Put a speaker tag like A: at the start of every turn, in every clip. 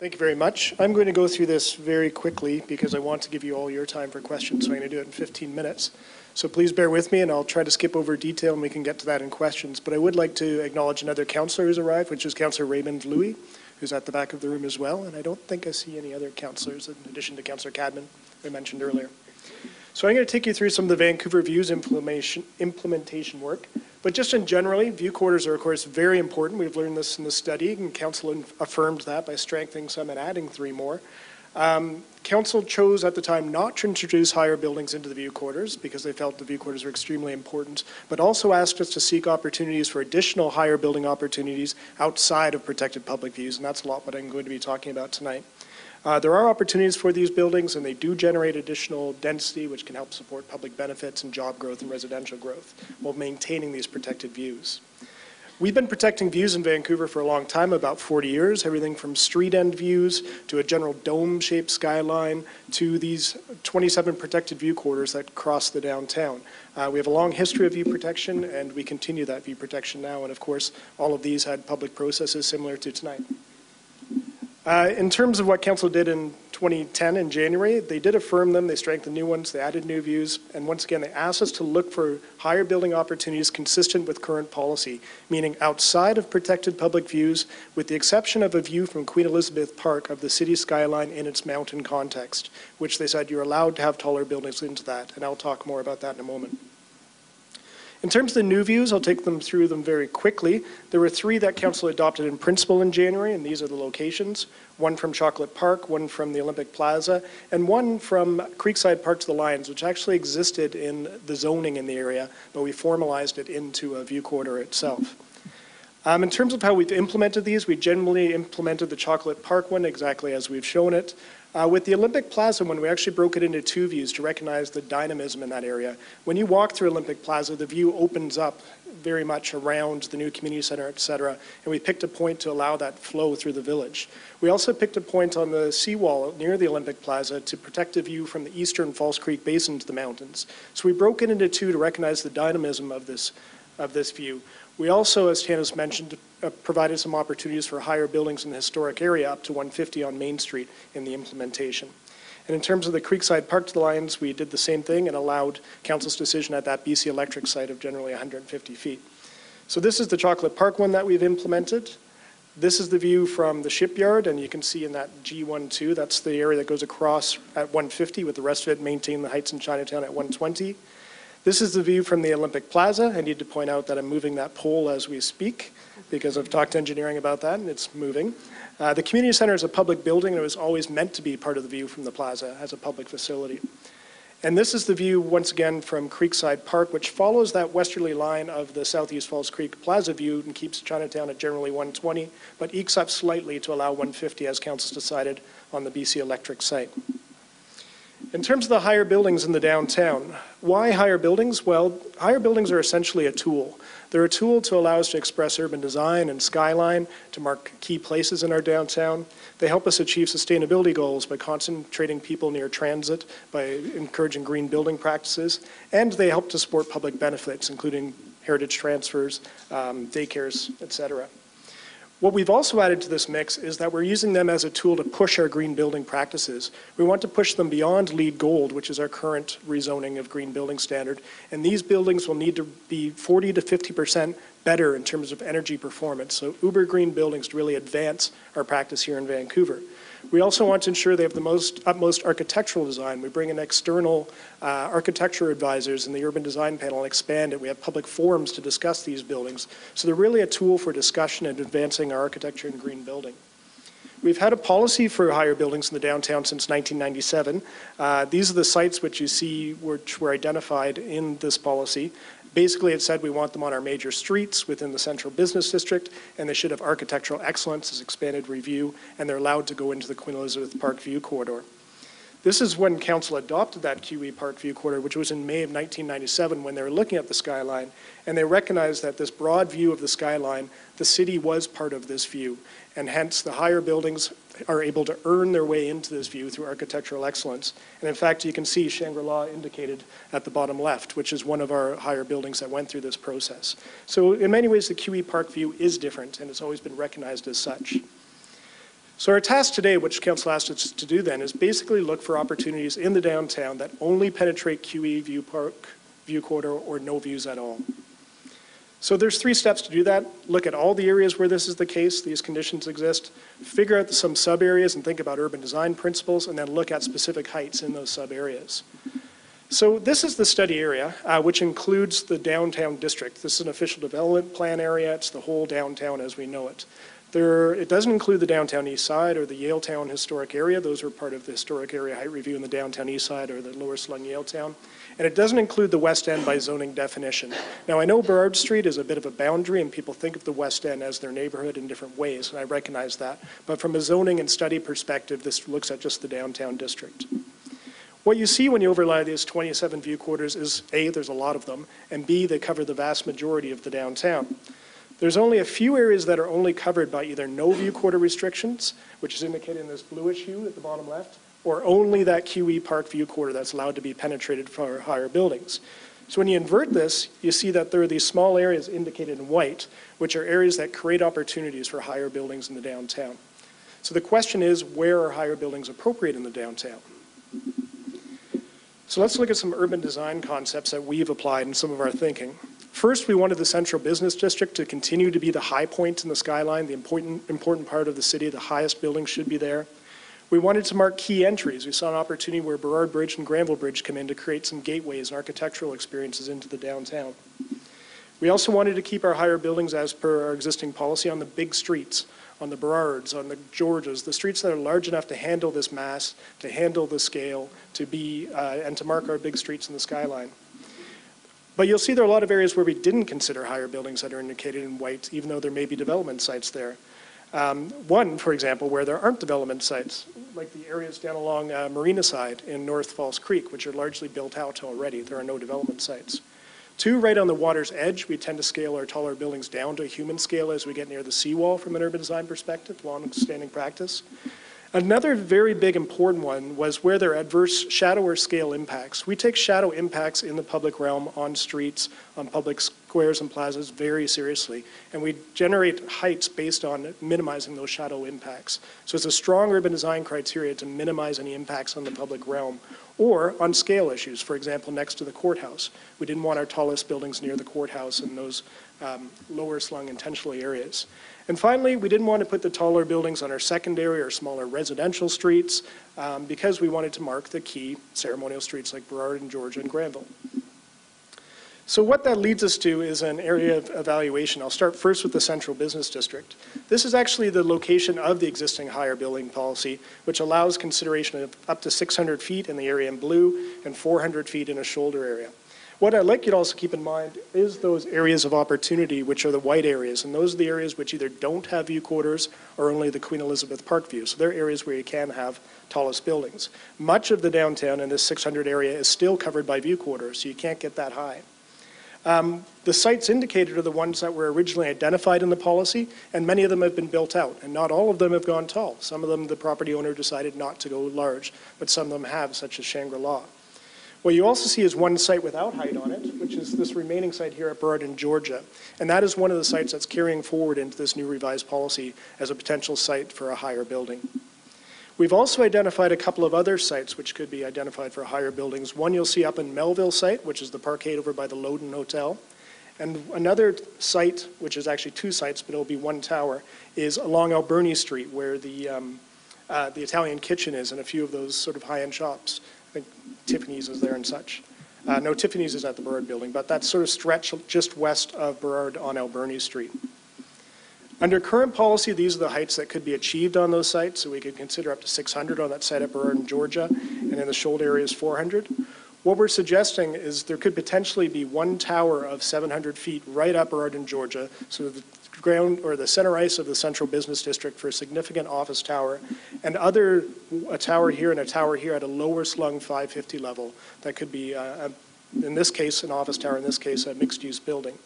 A: Thank you very much. I'm going to go through this very quickly because I want to give you all your time for questions, so I'm going to do it in 15 minutes. So please bear with me, and I'll try to skip over detail, and we can get to that in questions. But I would like to acknowledge another councillor who's arrived, which is Councillor Raymond Louis, who's at the back of the room as well. And I don't think I see any other councillors in addition to Councillor Cadman, who I mentioned earlier. So I'm going to take you through some of the Vancouver Views implementation work. But just in generally, view quarters are, of course, very important. We've learned this in the study, and Council affirmed that by strengthening some and adding 3 more. Council chose at the time not to introduce higher buildings into the view quarters because they felt the view quarters were extremely important, but also asked us to seek opportunities for additional higher building opportunities outside of protected public views, and that's a lot what I'm going to be talking about tonight. There are opportunities for these buildings, and they do generate additional density, which can help support public benefits and job growth and residential growth while maintaining these protected views. We've been protecting views in Vancouver for a long time, about 40 years, everything from street end views to a general dome-shaped skyline to these 27 protected view quarters that cross the downtown. We have a long history of view protection, and we continue that view protection now, and of course, all of these had public processes similar to tonight. In terms of what Council did in 2010 in January, they did affirm them, they strengthened new ones, they added new views, and once again they asked us to look for higher building opportunities consistent with current policy, meaning outside of protected public views, with the exception of a view from Queen Elizabeth Park of the city skyline in its mountain context, which they said you're allowed to have taller buildings into that, and I'll talk more about that in a moment. In terms of the new views, I'll take them through them very quickly. There were 3 that Council adopted in principle in January, and these are the locations. One from Chocolate Park, one from the Olympic Plaza, and one from Creekside Park to the Lions, which actually existed in the zoning in the area, but we formalized it into a view quarter itself. In terms of how we've implemented these, we generally implemented the Chocolate Park one exactly as we've shown it. With the Olympic Plaza one, we actually broke it into 2 views to recognize the dynamism in that area. When you walk through Olympic Plaza, the view opens up very much around the new community center, etc., and we picked a point to allow that flow through the village. We also picked a point on the seawall near the Olympic Plaza to protect a view from the eastern False Creek Basin to the mountains. So we broke it into 2 to recognize the dynamism of this view. We also, as Tanis mentioned, provided some opportunities for higher buildings in the historic area up to 150 on Main Street in the implementation. And in terms of the Creekside Park to the Lions, we did the same thing and allowed Council's decision at that BC Electric site of generally 150 feet. So this is the Chocolate Park one that we've implemented. This is the view from the shipyard, and you can see in that G12, that's the area that goes across at 150 with the rest of it maintaining the heights in Chinatown at 120. This is the view from the Olympic Plaza. I need to point out that I'm moving that pole as we speak because I've talked to engineering about that and it's moving. The community center is a public building and it was always meant to be part of the view from the plaza as a public facility. And this is the view once again from Creekside Park, which follows that westerly line of the Southeast Falls Creek Plaza view and keeps Chinatown at generally 120, but ekes up slightly to allow 150 as Council's decided on the BC Electric site. In terms of the higher buildings in the downtown, why higher buildings? Well, higher buildings are essentially a tool. They're a tool to allow us to express urban design and skyline, to mark key places in our downtown. They help us achieve sustainability goals by concentrating people near transit, by encouraging green building practices, and they help to support public benefits, including heritage transfers, daycares, etc. What we've also added to this mix is that we're using them as a tool to push our green building practices. We want to push them beyond LEED Gold, which is our current rezoning of green building standard. And these buildings will need to be 40 to 50% better in terms of energy performance. So uber green buildings to really advance our practice here in Vancouver. We also want to ensure they have the utmost architectural design. We bring in external architecture advisors in the urban design panel and expand it. We have public forums to discuss these buildings. So they're really a tool for discussion and advancing our architecture and green building. We've had a policy for higher buildings in the downtown since 1997. These are the sites which you see which were identified in this policy. Basically, it said we want them on our major streets within the central business district, and they should have architectural excellence as expanded review, and they're allowed to go into the Queen Elizabeth Park View Corridor. This is when Council adopted that QE Park View Corridor, which was in May of 1997 when they were looking at the skyline, and they recognized that this broad view of the skyline, the city was part of this view, and hence the higher buildings are able to earn their way into this view through architectural excellence. And in fact, you can see Shangri-La indicated at the bottom left, which is one of our higher buildings that went through this process. So in many ways, the QE Park view is different, and it's always been recognized as such. So our task today, which Council asked us to do then, is basically look for opportunities in the downtown that only penetrate QE, view park, view corridor, or no views at all. So there's 3 steps to do that. Look at all the areas where this is the case, these conditions exist, figure out some sub-areas and think about urban design principles, and then look at specific heights in those sub-areas. So this is the study area, which includes the downtown district. This is an official development plan area. It's the whole downtown as we know it. It doesn't include the downtown east side or the Yaletown historic area. Those are part of the historic area height review in the downtown east side or the lower slung Yaletown. And it doesn't include the west end by zoning definition. Now I know Burrard Street is a bit of a boundary and people think of the west end as their neighborhood in different ways, and I recognize that. But from a zoning and study perspective, this looks at just the downtown district. What you see when you overlay these 27 view quarters is A, there's a lot of them, and B, they cover the vast majority of the downtown. There's only a few areas that are only covered by either no view quarter restrictions, which is indicated in this bluish hue at the bottom left, or only that QE park view quarter that's allowed to be penetrated for higher buildings. So when you invert this, you see that there are these small areas indicated in white, which are areas that create opportunities for higher buildings in the downtown. So the question is, where are higher buildings appropriate in the downtown? So let's look at some urban design concepts that we've applied in some of our thinking. First, we wanted the central business district to continue to be the high point in the skyline, the important part of the city. The highest buildings should be there. We wanted to mark key entries. We saw an opportunity where Burrard Bridge and Granville Bridge come in to create some gateways and architectural experiences into the downtown. We also wanted to keep our higher buildings as per our existing policy on the big streets, on the Burrards, on the Georges, the streets that are large enough to handle this mass, to handle the scale, to be, and to mark our big streets in the skyline. But you'll see there are a lot of areas where we didn't consider higher buildings that are indicated in white, even though there may be development sites there. One, for example, where there aren't development sites, like the areas down along Marina side in North Falls Creek, which are largely built out already. There are no development sites. 2, right on the water's edge, we tend to scale our taller buildings down to a human scale as we get near the seawall from an urban design perspective, long-standing practice. Another very big important one was where there are adverse shadow or scale impacts. We take shadow impacts in the public realm, on streets, on public squares and plazas very seriously, and we generate heights based on minimizing those shadow impacts. So it's a strong urban design criteria to minimize any impacts on the public realm, or on scale issues, for example, next to the courthouse. We didn't want our tallest buildings near the courthouse and those lower slung intentionally areas. And finally, we didn't want to put the taller buildings on our secondary or smaller residential streets because we wanted to mark the key ceremonial streets like Burrard and Georgia and Granville. So what that leads us to is an area of evaluation. I'll start first with the central business district. This is actually the location of the existing higher building policy, which allows consideration of up to 600 feet in the area in blue and 400 feet in a shoulder area. What I'd like you to also keep in mind is those areas of opportunity, which are the white areas, and those are the areas which either don't have view quarters or only the Queen Elizabeth Park view. So they're areas where you can have tallest buildings. Much of the downtown in this 600 area is still covered by view quarters, so you can't get that high. The sites indicated are the ones that were originally identified in the policy, and many of them have been built out, and not all of them have gone tall. Some of them the property owner decided not to go large, but some of them have, such as Shangri-La. What you also see is one site without height on it, which is this remaining site here at Burrard in Georgia. And that is one of the sites that's carrying forward into this new revised policy as a potential site for a higher building. We've also identified a couple of other sites which could be identified for higher buildings. One you'll see up in Melville site, which is the parkade over by the Loden Hotel. And another site, which is actually 2 sites, but it'll be 1 tower, is along Alberni Street, where the Italian kitchen is and a few of those sort of high-end shops. I think Tiffany's is there and such. No, Tiffany's is at the Burrard building, but that sort of stretch just west of Burrard on Alberni Street. Under current policy, these are the heights that could be achieved on those sites, so we could consider up to 600 on that site at Burrard in Georgia, and in the shoulder area is 400. What we're suggesting is there could potentially be 1 tower of 700 feet right up Burrard in Georgia, so the ground or the center ice of the central business district for a significant office tower, and a tower here and a tower here at a lower slung 550 level that could be, in this case, an office tower, in this case, a mixed-use building.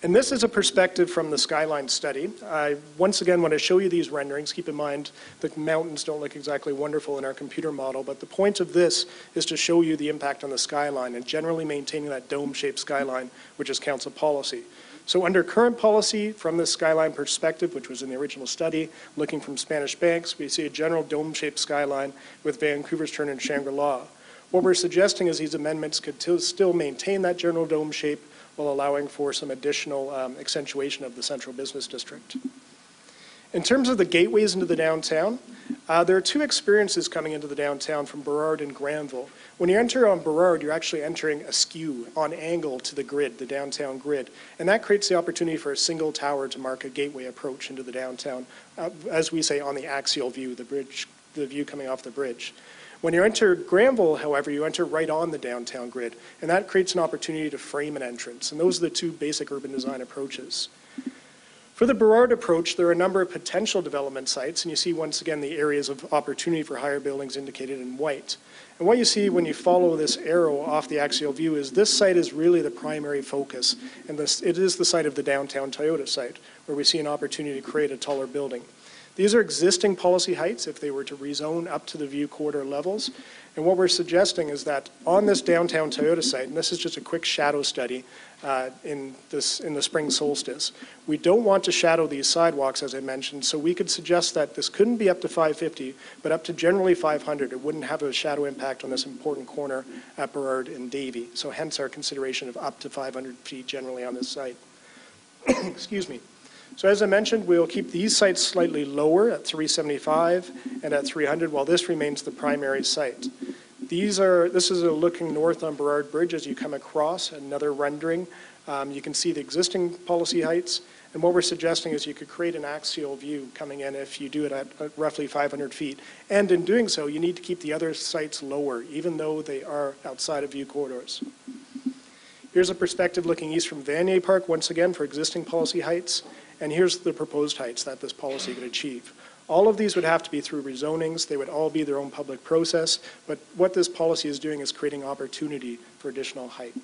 A: And this is a perspective from the skyline study. Once again, when I show you these renderings, keep in mind the mountains don't look exactly wonderful in our computer model, but the point of this is to show you the impact on the skyline and generally maintaining that dome-shaped skyline, which is council policy. So under current policy, from the skyline perspective, which was in the original study, looking from Spanish Banks, we see a general dome-shaped skyline with Vancouver's turn into Shangri-La. What we're suggesting is these amendments could still maintain that general dome shape while allowing for some additional accentuation of the central business district. In terms of the gateways into the downtown, there are two experiences coming into the downtown from Burrard and Granville. When you enter on Burrard, you're actually entering askew, on angle to the grid, the downtown grid. And that creates the opportunity for a single tower to mark a gateway approach into the downtown, as we say, on the axial view, the view coming off the bridge. When you enter Granville, however, you enter right on the downtown grid, and that creates an opportunity to frame an entrance. And those are the two basic urban design approaches. For the Burrard approach, there are a number of potential development sites, and you see once again the areas of opportunity for higher buildings indicated in white. And what you see when you follow this arrow off the axial view is this site is really the primary focus, and it is the site of the downtown Toyota site, where we see an opportunity to create a taller building. These are existing policy heights if they were to rezone up to the view corridor levels. And what we're suggesting is that on this downtown Toyota site, and this is just a quick shadow study in the spring solstice, we don't want to shadow these sidewalks, as I mentioned, so we could suggest that this couldn't be up to 550, but up to generally 500. It wouldn't have a shadow impact on this important corner at Burrard and Davie. So hence our consideration of up to 500 feet generally on this site. Excuse me. So as I mentioned, we'll keep these sites slightly lower at 375 and at 300, while this remains the primary site. This is a looking north on Burrard Bridge as you come across, another rendering. You can see the existing policy heights, and what we're suggesting is you could create an axial view coming in if you do it at roughly 500 feet. And in doing so, you need to keep the other sites lower, even though they are outside of view corridors. Here's a perspective looking east from Vanier Park, once again for existing policy heights. And here's the proposed heights that this policy could achieve. All of these would have to be through rezonings. They would all be their own public process. But what this policy is doing is creating opportunity for additional height.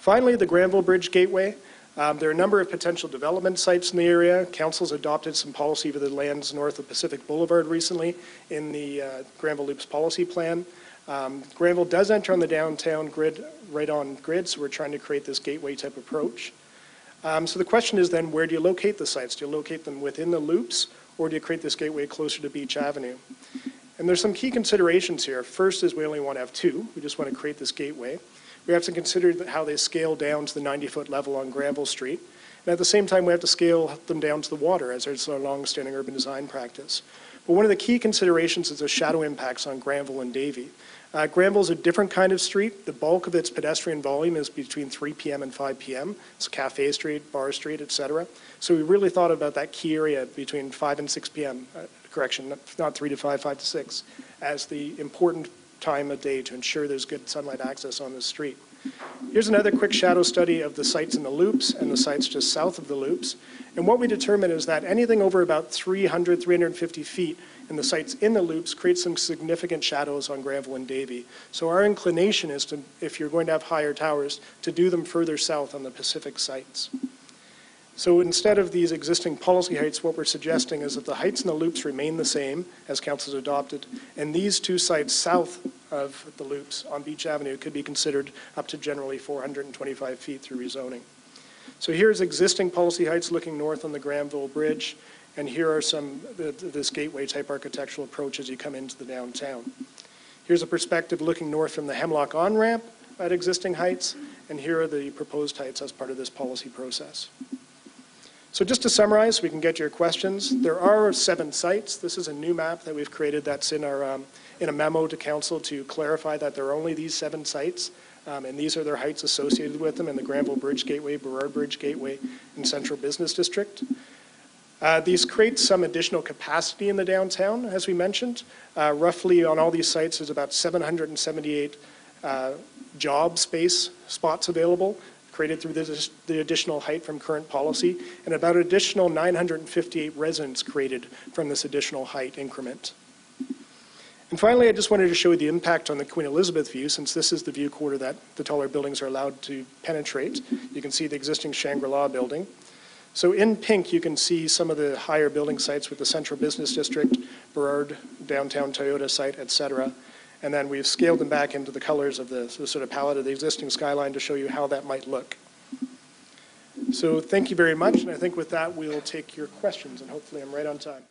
A: Finally, the Granville Bridge Gateway. There are a number of potential development sites in the area. Council's adopted some policy for the lands north of Pacific Boulevard recently in the Granville Loops policy plan. Granville does enter on the downtown grid, right on grid, so we're trying to create this gateway type approach. So the question is then, where do you locate the sites? Do you locate them within the loops, or do you create this gateway closer to Beach Avenue? And there's some key considerations here. First is we only want to have two. We just want to create this gateway. We have to consider how they scale down to the 90-foot level on Granville Street. And at the same time, we have to scale them down to the water, as is our long-standing urban design practice. But one of the key considerations is the shadow impacts on Granville and Davie. Granville is a different kind of street. The bulk of its pedestrian volume is between 3 p.m. and 5 p.m. It's Cafe Street, Bar Street, et cetera. So we really thought about that key area between 5 and 6 p.m., correction, not 3 to 5, 5 to 6, as the important time of day to ensure there's good sunlight access on the street. Here's another quick shadow study of the sites in the loops and the sites just south of the loops. And what we determined is that anything over about 300, 350 feet in the sites in the loops creates some significant shadows on Granville and Davie. So our inclination is to, if you're going to have higher towers, to do them further south on the Pacific sites. So instead of these existing policy heights, what we're suggesting is that the heights in the loops remain the same as council's adopted, and these two sites south of the loops on Beach Avenue could be considered up to generally 425 feet through rezoning. So here's existing policy heights looking north on the Granville Bridge, and here are some this gateway type architectural approach as you come into the downtown. Here's a perspective looking north from the Hemlock on-ramp at existing heights, and here are the proposed heights as part of this policy process. So just to summarize, so we can get to your questions, there are 7 sites. This is a new map that we've created that's in our in a memo to council to clarify that there are only these 7 sites, and these are their heights associated with them in the Granville Bridge Gateway, Burrard Bridge Gateway, and Central Business District. These create some additional capacity in the downtown, as we mentioned. Roughly on all these sites, there's about 778 job space spots available, created through the additional height from current policy, and about an additional 958 residents created from this additional height increment. And finally, I just wanted to show you the impact on the Queen Elizabeth view, since this is the view quarter that the taller buildings are allowed to penetrate. You can see the existing Shangri-La building. So in pink, you can see some of the higher building sites with the Central Business District, Burrard, downtown Toyota site, et cetera. And then we've scaled them back into the colors of the sort of palette of the existing skyline to show you how that might look. So thank you very much, and I think with that, we'll take your questions, and hopefully I'm right on time.